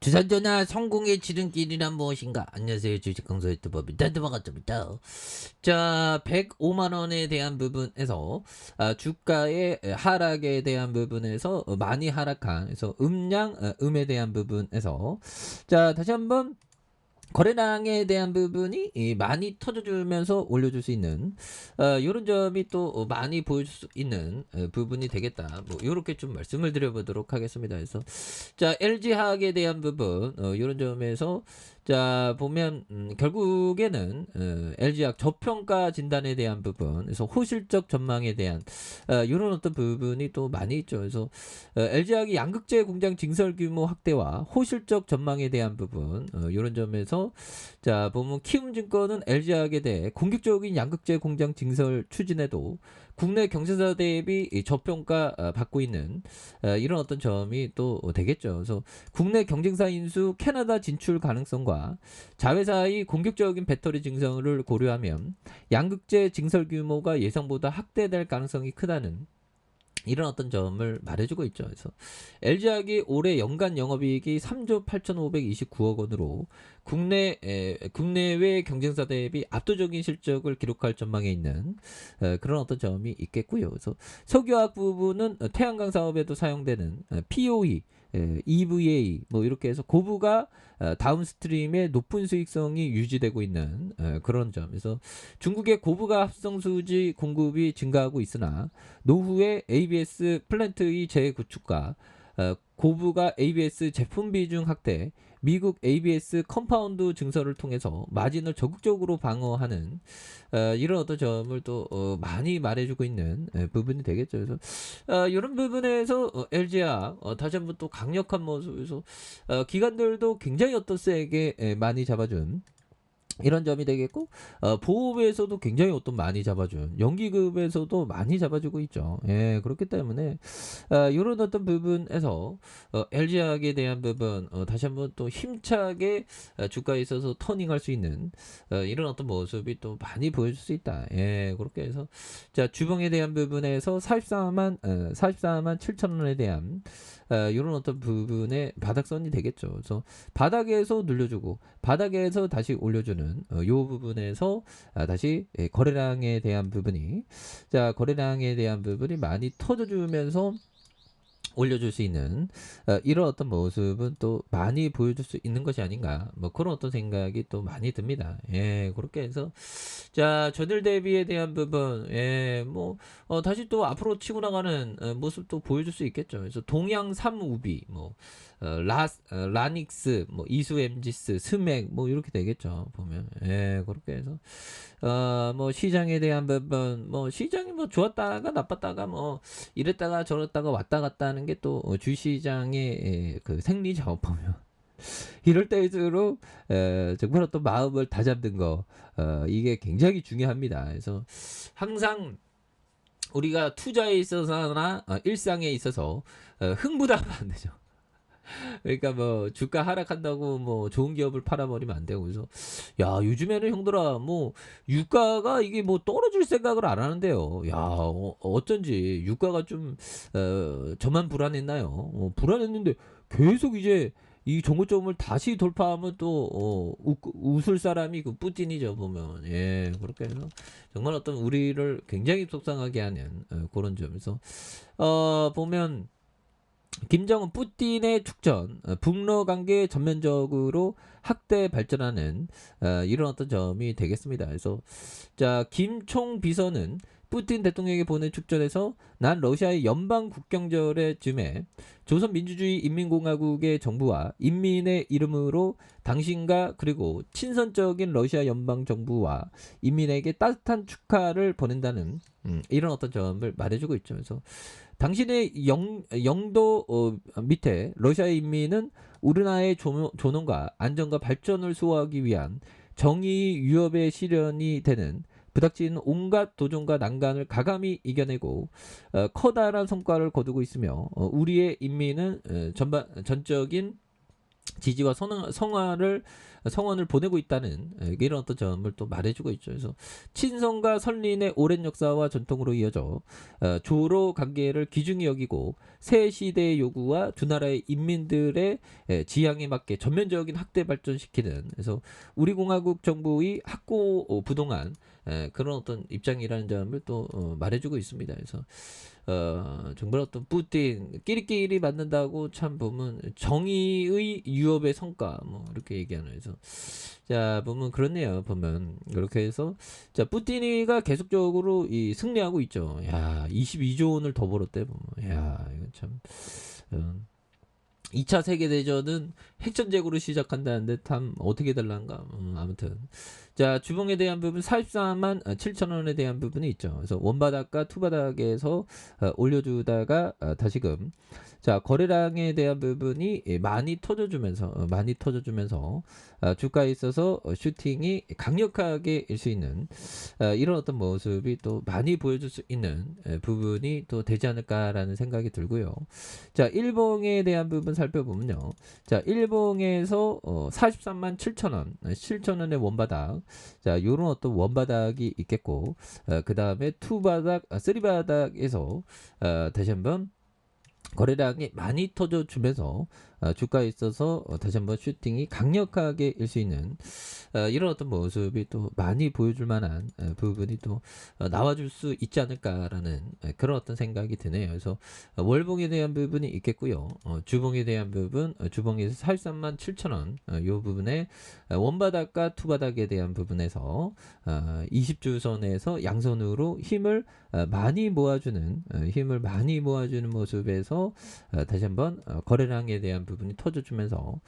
주산전화 성공의 지름길이란 무엇인가? 안녕하세요. 주식강사 유튜버입니다. 반갑습니다. 자, 105만 원에 대한 부분에서 주가의 하락에 대한 부분에서 많이 하락한 그래서 음양 음에 대한 부분에서 자, 다시 한번 거래량에 대한 부분이 많이 터져주면서 올려줄 수 있는 이런 점이 또 많이 보여줄 수 있는 부분이 되겠다. 뭐 이렇게 좀 말씀을 드려보도록 하겠습니다. 그래서 자 LG화학에 대한 부분 이런 점에서 자 보면 결국에는 LG화학 저평가 진단에 대한 부분, 그래서 호실적 전망에 대한 이런 어떤 부분이 또 많이 있죠. 그래서 LG화학이 양극재 공장 증설 규모 확대와 호실적 전망에 대한 부분 이런 점에서 자 보면 키움증권은 LG화학에 대해 공격적인 양극재 공장 증설 추진에도 국내 경쟁사 대비 저평가 받고 있는 이런 어떤 점이 또 되겠죠. 그래서 국내 경쟁사 인수 캐나다 진출 가능성과 자회사의 공격적인 배터리 증설을 고려하면 양극재 증설 규모가 예상보다 확대될 가능성이 크다는 이런 어떤 점을 말해주고 있죠. 그래서 LG화학이 올해 연간 영업이익이 3조 8,529억 원으로 국내외 경쟁사 대비 압도적인 실적을 기록할 전망에 있는 그런 어떤 점이 있겠고요. 그래서 석유화학 부분은 태양광 사업에도 사용되는 POE, EVA 뭐 이렇게 해서 고부가 다운스트림의 높은 수익성이 유지되고 있는 그런 점에서 중국의 고부가 합성수지 공급이 증가하고 있으나 노후의 ABS 플랜트의 재구축과 고부가 ABS 제품 비중 확대, 미국 ABS 컴파운드 증설을 통해서 마진을 적극적으로 방어하는 이런 어떤 점을 또 많이 말해주고 있는 부분이 되겠죠. 그래서 이런 부분에서 LG화 다시 한번 또 강력한 모습에서 기관들도 굉장히 어떤 세게 많이 잡아준 이런 점이 되겠고 보험에서도 굉장히 어떤 많이 잡아준 연기급에서도 많이 잡아주고 있죠. 예, 그렇기 때문에 이런 어떤 부분에서 LG화학에 대한 부분 다시 한번 또 힘차게 주가에 있어서 터닝할 수 있는 이런 어떤 모습이 또 많이 보여줄 수 있다. 예, 그렇게 해서 자 주봉에 대한 부분에서 44만 7천 원에 대한 이런 어떤 부분의 바닥선이 되겠죠. 그래서 바닥에서 눌려주고 바닥에서 다시 올려주는 요 부분에서 다시 거래량에 대한 부분이 자 거래량에 대한 부분이 많이 터져주면서 올려줄 수 있는 이런 어떤 모습은 또 많이 보여줄 수 있는 것이 아닌가 뭐 그런 어떤 생각이 또 많이 듭니다. 예, 그렇게 해서 자 전일 대비에 대한 부분 예뭐 다시 또 앞으로 치고 나가는 모습도 보여줄 수 있겠죠. 그래서 동양 3우비 뭐 라닉스 뭐 이수 엠지스 스맥 뭐 이렇게 되겠죠. 보면 예 그렇게 해서 뭐 시장에 대한 부분 뭐 시장이 뭐 좋았다가 나빴다가 뭐 이랬다가 저랬다가 왔다 갔다 하는 게 또 주시장의 그 생리죠. 보면 이럴 때일수록 정말 어떤 마음을 다잡는 거 이게 굉장히 중요합니다. 그래서 항상 우리가 투자에 있어서나 일상에 있어서 흥분하면 안 되죠. 그러니까 뭐 주가 하락한다고 뭐 좋은 기업을 팔아버리면 안 되고 그래서 야 요즘에는 형들아 뭐 유가가 이게 뭐 떨어질 생각을 안 하는데요. 야 어쩐지 유가가 좀 저만 불안했나요? 불안했는데 계속 이제 이 정고점을 다시 돌파하면 또 웃을 사람이 그 뿌틴이죠 보면 예 그렇게 해서 정말 어떤 우리를 굉장히 속상하게 하는 그런 점에서 보면 김정은 뿌틴의 축전, 북러 관계 전면적으로 확대 발전하는 이런 어떤 점이 되겠습니다. 그래서 자 김총 비서는 푸틴 대통령에게 보낸 축전에서 난 러시아의 연방 국경절의 즈음에 조선민주주의 인민공화국의 정부와 인민의 이름으로 당신과 그리고 친선적인 러시아 연방 정부와 인민에게 따뜻한 축하를 보낸다는 이런 어떤 점을 말해주고 있죠. 그래서 당신의 영도 밑에 러시아의 인민은 우리나라의 존엄과 안정과 발전을 수호하기 위한 정의 위협의 실현이 되는 부닥친 온갖 도전과 난관을 가감히 이겨내고 커다란 성과를 거두고 있으며 우리의 인민은 전적인 지지와 성원을 보내고 있다는 이런 어떤 점을 또 말해주고 있죠. 그래서 친선과 선린의 오랜 역사와 전통으로 이어져 조로 관계를 귀중히 여기고 새 시대의 요구와 두 나라의 인민들의 지향에 맞게 전면적인 학대 발전시키는, 그래서 우리 공화국 정부의 학고 부동한 그런 어떤 입장이라는 점을 또 말해주고 있습니다. 그래서 정말 어떤 푸틴 끼리끼리 맞는다고 참 보면 정의의 유업의 성과 뭐 이렇게 얘기하는. 그래서 자 보면 그렇네요. 보면 그렇게 해서 자 푸틴이가 계속적으로 이 승리하고 있죠. 야 22조 원을 더 벌었대 보면. 야 이건 참. 어, 2차 세계대전은 핵전쟁으로 시작한다는데 참 어떻게 될란가. 아무튼 자 주봉에 대한 부분 44만 7천 원에 대한 부분이 있죠. 그래서 원바닥과 투바닥에서 올려주다가 다시금 자 거래량에 대한 부분이 많이 터져주면서 주가에 있어서 슈팅이 강력하게 일 수 있는 이런 어떤 모습이 또 많이 보여줄 수 있는 부분이 또 되지 않을까라는 생각이 들고요. 자 일봉에 대한 부분 살펴보면요. 자 일봉에서 43만 7천 원, 7천 원의 원바닥, 자 요런 어떤 원바닥이 있겠고 그 다음에 투바닥, 쓰리바닥에서 다시 한번 거래량이 많이 터져주면서 주가에 있어서 다시 한번 슈팅이 강력하게 일 수 있는 이런 어떤 모습이 또 많이 보여줄 만한 부분이 또 나와줄 수 있지 않을까라는 그런 어떤 생각이 드네요. 그래서 월봉에 대한 부분이 있겠고요. 주봉에 대한 부분, 주봉에서 43만 7천 원, 이 부분에 원바닥과 투바닥에 대한 부분에서 20주선에서 양선으로 힘을 많이 모아주는 모습에서 다시 한번 거래량에 대한 부분이 터져주면서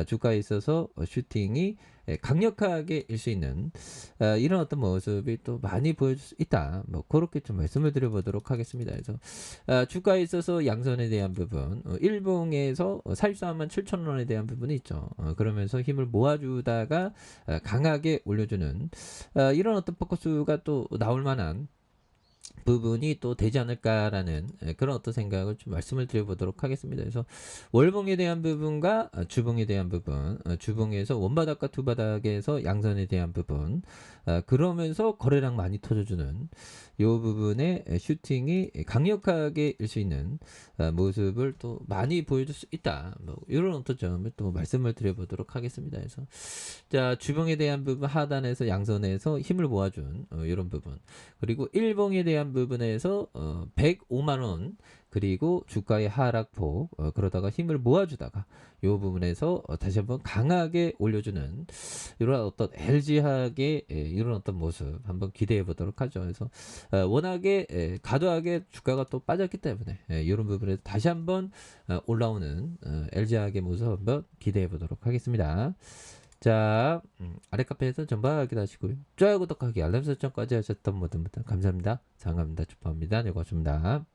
주가에 있어서 슈팅이 강력하게 일 수 있는 이런 어떤 모습이 또 많이 보여줄 수 있다. 뭐 그렇게 좀 말씀을 드려보도록 하겠습니다. 그래서 주가에 있어서 양선에 대한 부분, 일봉에서 44만 7천 원에 대한 부분이 있죠. 그러면서 힘을 모아주다가 강하게 올려주는 이런 어떤 포커스가 또 나올 만한 부분이 또 되지 않을까라는 그런 어떤 생각을 좀 말씀을 드려보도록 하겠습니다. 그래서 월봉에 대한 부분과 주봉에 대한 부분, 주봉에서 원바닥과 투바닥에서 양선에 대한 부분, 그러면서 거래량 많이 터져주는 이 부분에 슈팅이 강력하게 일 수 있는 모습을 또 많이 보여줄 수 있다. 뭐 이런 어떤 점을 또 말씀을 드려보도록 하겠습니다. 그래서 자 주봉에 대한 부분 하단에서 양선에서 힘을 모아준 이런 부분, 그리고 일봉에 대한 부분에서 105만 원, 그리고 주가의 하락폭, 그러다가 힘을 모아주다가 이 부분에서 다시 한번 강하게 올려주는 이런 어떤 LG학의 이런 어떤 모습 한번 기대해 보도록 하죠. 그래서 워낙에 과도하게 주가가 또 빠졌기 때문에 이런 부분에서 다시 한번 올라오는 LG학의 모습 한번 기대해 보도록 하겠습니다. 자, 아래 카페에서 전방하기 하시고요. 좋아요, 구독하기, 알람 설정까지 하셨던 모든 분들 감사합니다. 사랑합니다. 축복합니다. 네, 고맙습니다.